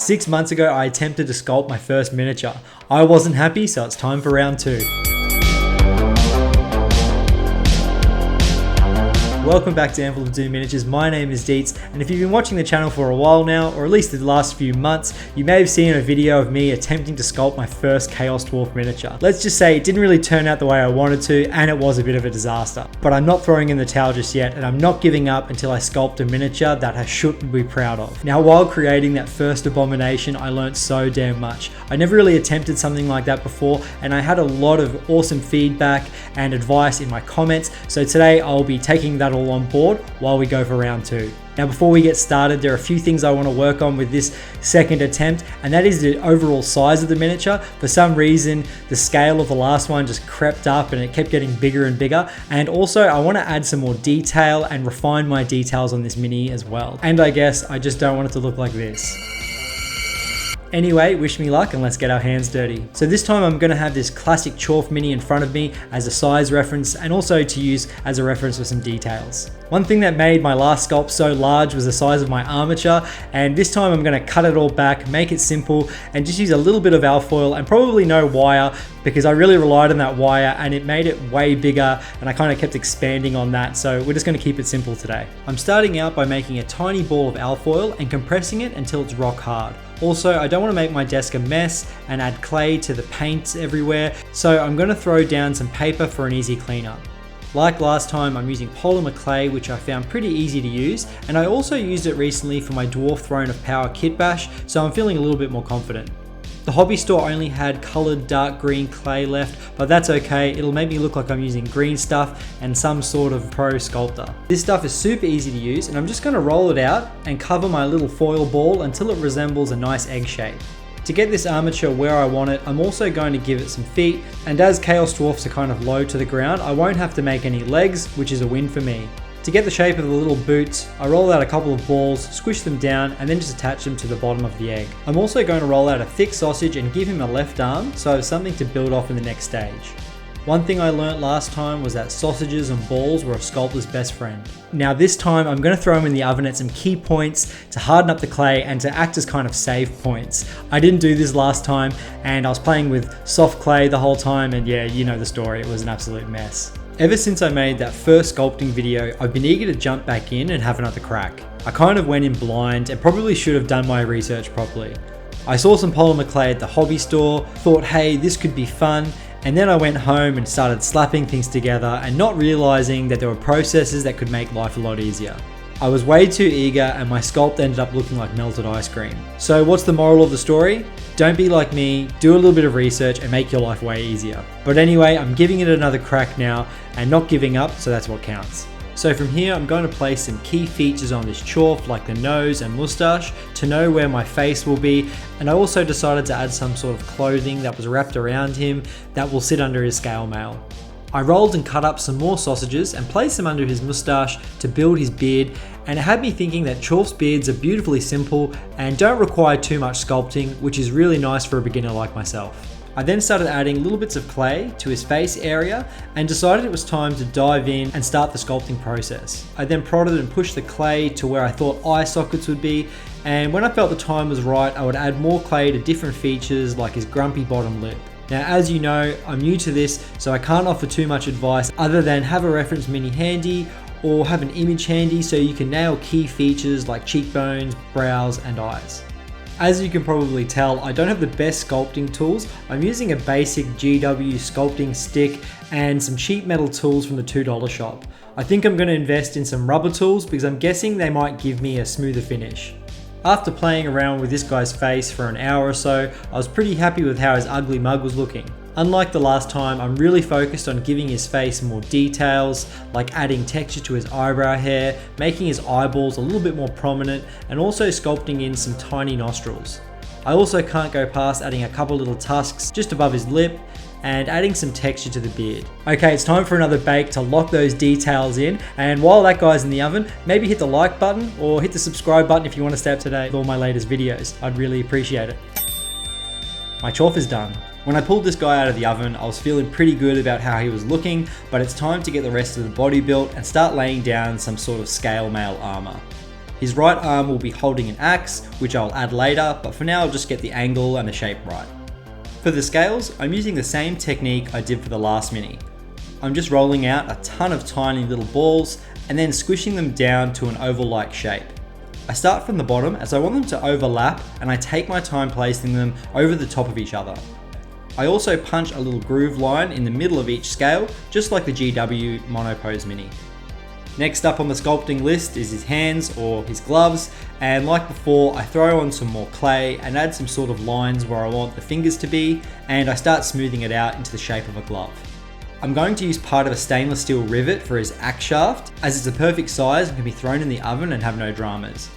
6 months ago, I attempted to sculpt my first miniature. I wasn't happy, so it's time for round 2. Welcome back to Envelope Doom Miniatures. My name is Deets, and if you've been watching the channel for a while now, or at least the last few months, you may have seen a video of me attempting to sculpt my first Chaos Dwarf miniature. Let's just say it didn't really turn out the way I wanted to, and it was a bit of a disaster. But I'm not throwing in the towel just yet, and I'm not giving up until I sculpt a miniature that I should be proud of. Now, while creating that first abomination, I learned so damn much. I never really attempted something like that before, and I had a lot of awesome feedback and advice in my comments, so today I'll be taking that all on board while we go for round 2. Now, before we get started, there are a few things I want to work on with this second attempt, and that is the overall size of the miniature. For some reason, the scale of the last one just crept up and it kept getting bigger and bigger. And also, I want to add some more detail and refine my details on this mini as well. And I guess I just don't want it to look like this. Anyway, wish me luck and let's get our hands dirty. So this time I'm going to have this classic Dwarf mini in front of me as a size reference and also to use as a reference for some details. One thing that made my last sculpt so large was the size of my armature, and this time I'm going to cut it all back, make it simple, and just use a little bit of alfoil and probably no wire, because I really relied on that wire and it made it way bigger and I kind of kept expanding on that, so we're just going to keep it simple today. I'm starting out by making a tiny ball of alfoil and compressing it until it's rock hard. Also, I don't want to make my desk a mess and add clay to the paint everywhere, so I'm going to throw down some paper for an easy cleanup. Like last time, I'm using polymer clay, which I found pretty easy to use, and I also used it recently for my Dwarf Throne of Power kit bash, so I'm feeling a little bit more confident. The hobby store only had coloured dark green clay left, but that's okay, it'll make me look like I'm using green stuff and some sort of pro sculptor. This stuff is super easy to use, and I'm just going to roll it out and cover my little foil ball until it resembles a nice egg shape. To get this armature where I want it, I'm also going to give it some feet, and as Chaos Dwarfs are kind of low to the ground, I won't have to make any legs, which is a win for me. To get the shape of the little boots, I roll out a couple of balls, squish them down, and then just attach them to the bottom of the egg. I'm also going to roll out a thick sausage and give him a left arm, so I have something to build off in the next stage. One thing I learnt last time was that sausages and balls were a sculptor's best friend. Now this time I'm going to throw them in the oven at some key points to harden up the clay and to act as kind of save points. I didn't do this last time and I was playing with soft clay the whole time, and yeah, you know the story, it was an absolute mess. Ever since I made that first sculpting video, I've been eager to jump back in and have another crack. I kind of went in blind and probably should have done my research properly. I saw some polymer clay at the hobby store, thought hey, this could be fun, and then I went home and started slapping things together and not realizing that there were processes that could make life a lot easier. I was way too eager and my sculpt ended up looking like melted ice cream. So what's the moral of the story? Don't be like me, do a little bit of research and make your life way easier. But anyway, I'm giving it another crack now and not giving up, so that's what counts. So from here, I'm going to place some key features on this Dwarf, like the nose and moustache, to know where my face will be. And I also decided to add some sort of clothing that was wrapped around him that will sit under his scale mail. I rolled and cut up some more sausages and placed them under his moustache to build his beard, and it had me thinking that Dwarf's beards are beautifully simple and don't require too much sculpting, which is really nice for a beginner like myself. I then started adding little bits of clay to his face area and decided it was time to dive in and start the sculpting process. I then prodded and pushed the clay to where I thought eye sockets would be, and when I felt the time was right, I would add more clay to different features like his grumpy bottom lip. Now, as you know, I'm new to this, so I can't offer too much advice other than have a reference mini handy or have an image handy so you can nail key features like cheekbones, brows, and eyes. As you can probably tell, I don't have the best sculpting tools. I'm using a basic GW sculpting stick and some cheap metal tools from the $2 shop. I think I'm going to invest in some rubber tools because I'm guessing they might give me a smoother finish. After playing around with this guy's face for an hour or so, I was pretty happy with how his ugly mug was looking. Unlike the last time, I'm really focused on giving his face more details, like adding texture to his eyebrow hair, making his eyeballs a little bit more prominent, and also sculpting in some tiny nostrils. I also can't go past adding a couple little tusks just above his lip, and adding some texture to the beard. Okay, it's time for another bake to lock those details in, and while that guy's in the oven, maybe hit the like button or hit the subscribe button if you want to stay up to date with all my latest videos. I'd really appreciate it. My Dwarf is done. When I pulled this guy out of the oven, I was feeling pretty good about how he was looking, but it's time to get the rest of the body built and start laying down some sort of scale mail armor. His right arm will be holding an axe, which I'll add later, but for now I'll just get the angle and the shape right. For the scales, I'm using the same technique I did for the last mini. I'm just rolling out a ton of tiny little balls and then squishing them down to an oval-like shape. I start from the bottom as I want them to overlap, and I take my time placing them over the top of each other. I also punch a little groove line in the middle of each scale, just like the GW Monopose Mini. Next up on the sculpting list is his hands or his gloves, and like before I throw on some more clay and add some sort of lines where I want the fingers to be, and I start smoothing it out into the shape of a glove. I'm going to use part of a stainless steel rivet for his axe shaft, as it's a perfect size and can be thrown in the oven and have no dramas.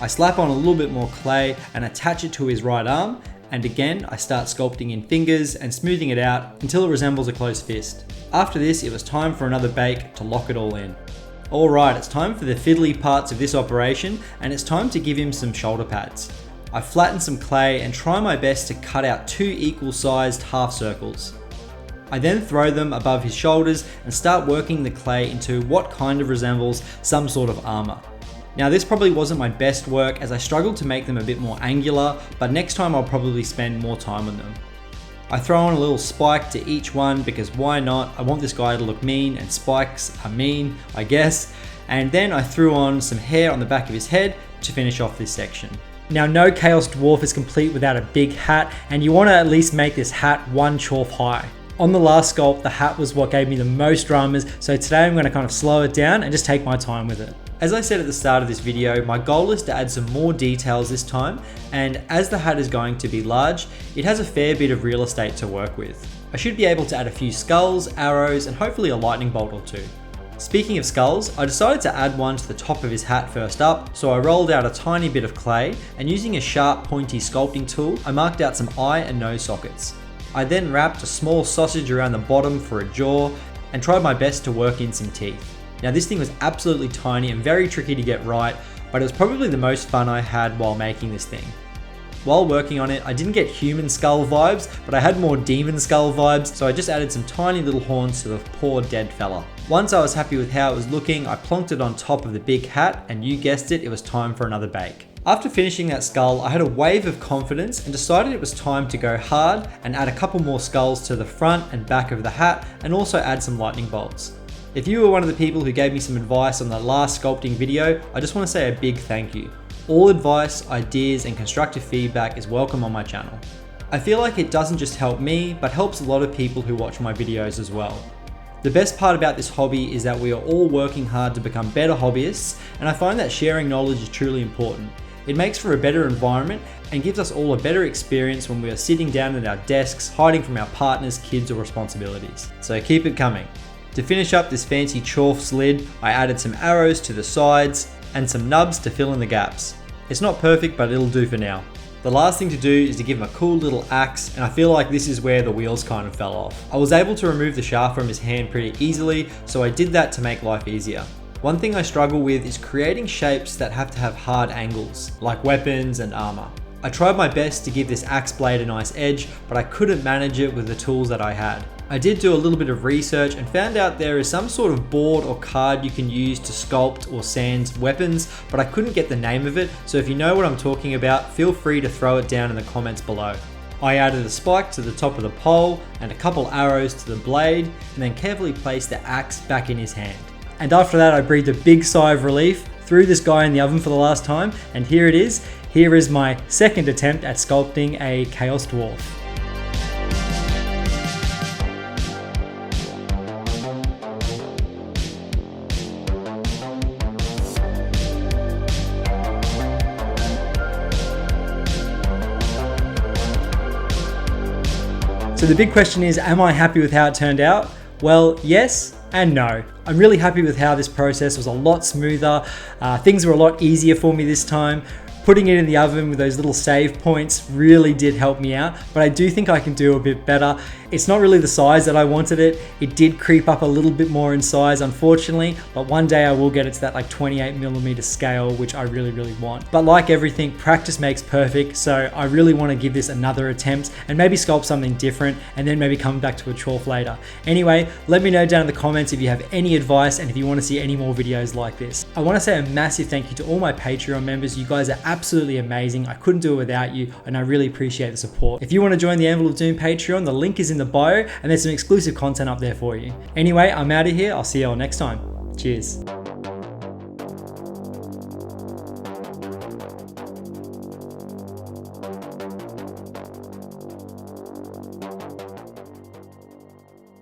I slap on a little bit more clay and attach it to his right arm, and again I start sculpting in fingers and smoothing it out until it resembles a closed fist. After this, it was time for another bake to lock it all in. Alright, it's time for the fiddly parts of this operation, and it's time to give him some shoulder pads. I flatten some clay and try my best to cut out 2 equal sized half circles. I then throw them above his shoulders and start working the clay into what kind of resembles some sort of armor. Now this probably wasn't my best work as I struggled to make them a bit more angular, but next time I'll probably spend more time on them. I throw on a little spike to each one because why not? I want this guy to look mean, and spikes are mean, I guess. And then I threw on some hair on the back of his head to finish off this section. Now no Chaos Dwarf is complete without a big hat, and you want to at least make this hat 1 chorf high. On the last sculpt, the hat was what gave me the most dramas, so today I'm going to kind of slow it down and just take my time with it. As I said at the start of this video, my goal is to add some more details this time, and as the hat is going to be large, it has a fair bit of real estate to work with. I should be able to add a few skulls, arrows, and hopefully a lightning bolt or 2. Speaking of skulls, I decided to add one to the top of his hat first up, so I rolled out a tiny bit of clay, and using a sharp pointy sculpting tool, I marked out some eye and nose sockets. I then wrapped a small sausage around the bottom for a jaw, and tried my best to work in some teeth. Now this thing was absolutely tiny and very tricky to get right, but it was probably the most fun I had while making this thing. While working on it, I didn't get human skull vibes, but I had more demon skull vibes, so I just added some tiny little horns to the poor dead fella. Once I was happy with how it was looking, I plonked it on top of the big hat, and you guessed it, it was time for another bake. After finishing that skull, I had a wave of confidence and decided it was time to go hard and add a couple more skulls to the front and back of the hat, and also add some lightning bolts. If you were one of the people who gave me some advice on the last sculpting video, I just want to say a big thank you. All advice, ideas, and constructive feedback is welcome on my channel. I feel like it doesn't just help me, but helps a lot of people who watch my videos as well. The best part about this hobby is that we are all working hard to become better hobbyists, and I find that sharing knowledge is truly important. It makes for a better environment and gives us all a better experience when we are sitting down at our desks, hiding from our partners, kids, or responsibilities. So keep it coming. To finish up this fancy chorf's lid, I added some arrows to the sides and some nubs to fill in the gaps. It's not perfect, but it'll do for now. The last thing to do is to give him a cool little axe, and I feel like this is where the wheels kind of fell off. I was able to remove the shaft from his hand pretty easily, so I did that to make life easier. One thing I struggle with is creating shapes that have to have hard angles, like weapons and armor. I tried my best to give this axe blade a nice edge, but I couldn't manage it with the tools that I had. I did do a little bit of research and found out there is some sort of board or card you can use to sculpt or sand weapons, but I couldn't get the name of it, so if you know what I'm talking about, feel free to throw it down in the comments below. I added a spike to the top of the pole and a couple arrows to the blade, and then carefully placed the axe back in his hand. And after that, I breathed a big sigh of relief, threw this guy in the oven for the last time, and here it is. Here is my second attempt at sculpting a Chaos Dwarf. So the big question is, am I happy with how it turned out? Well, yes and no. I'm really happy with how this process was a lot smoother. Things were a lot easier for me this time. Putting it in the oven with those little save points really did help me out, but I do think I can do a bit better. It's not really the size that I wanted it. It did creep up a little bit more in size, unfortunately, but one day I will get it to that like 28mm scale, which I really, really want. But like everything, practice makes perfect, so I really want to give this another attempt and maybe sculpt something different and then maybe come back to a chorf later. Anyway, let me know down in the comments if you have any advice and if you want to see any more videos like this. I want to say a massive thank you to all my Patreon members. You guys are absolutely amazing. I couldn't do it without you, and I really appreciate the support. If you want to join the Anvil of Doom Patreon, the link is in the bio and there's some exclusive content up there for you. Anyway, I'm out of here. I'll see you all next time. Cheers.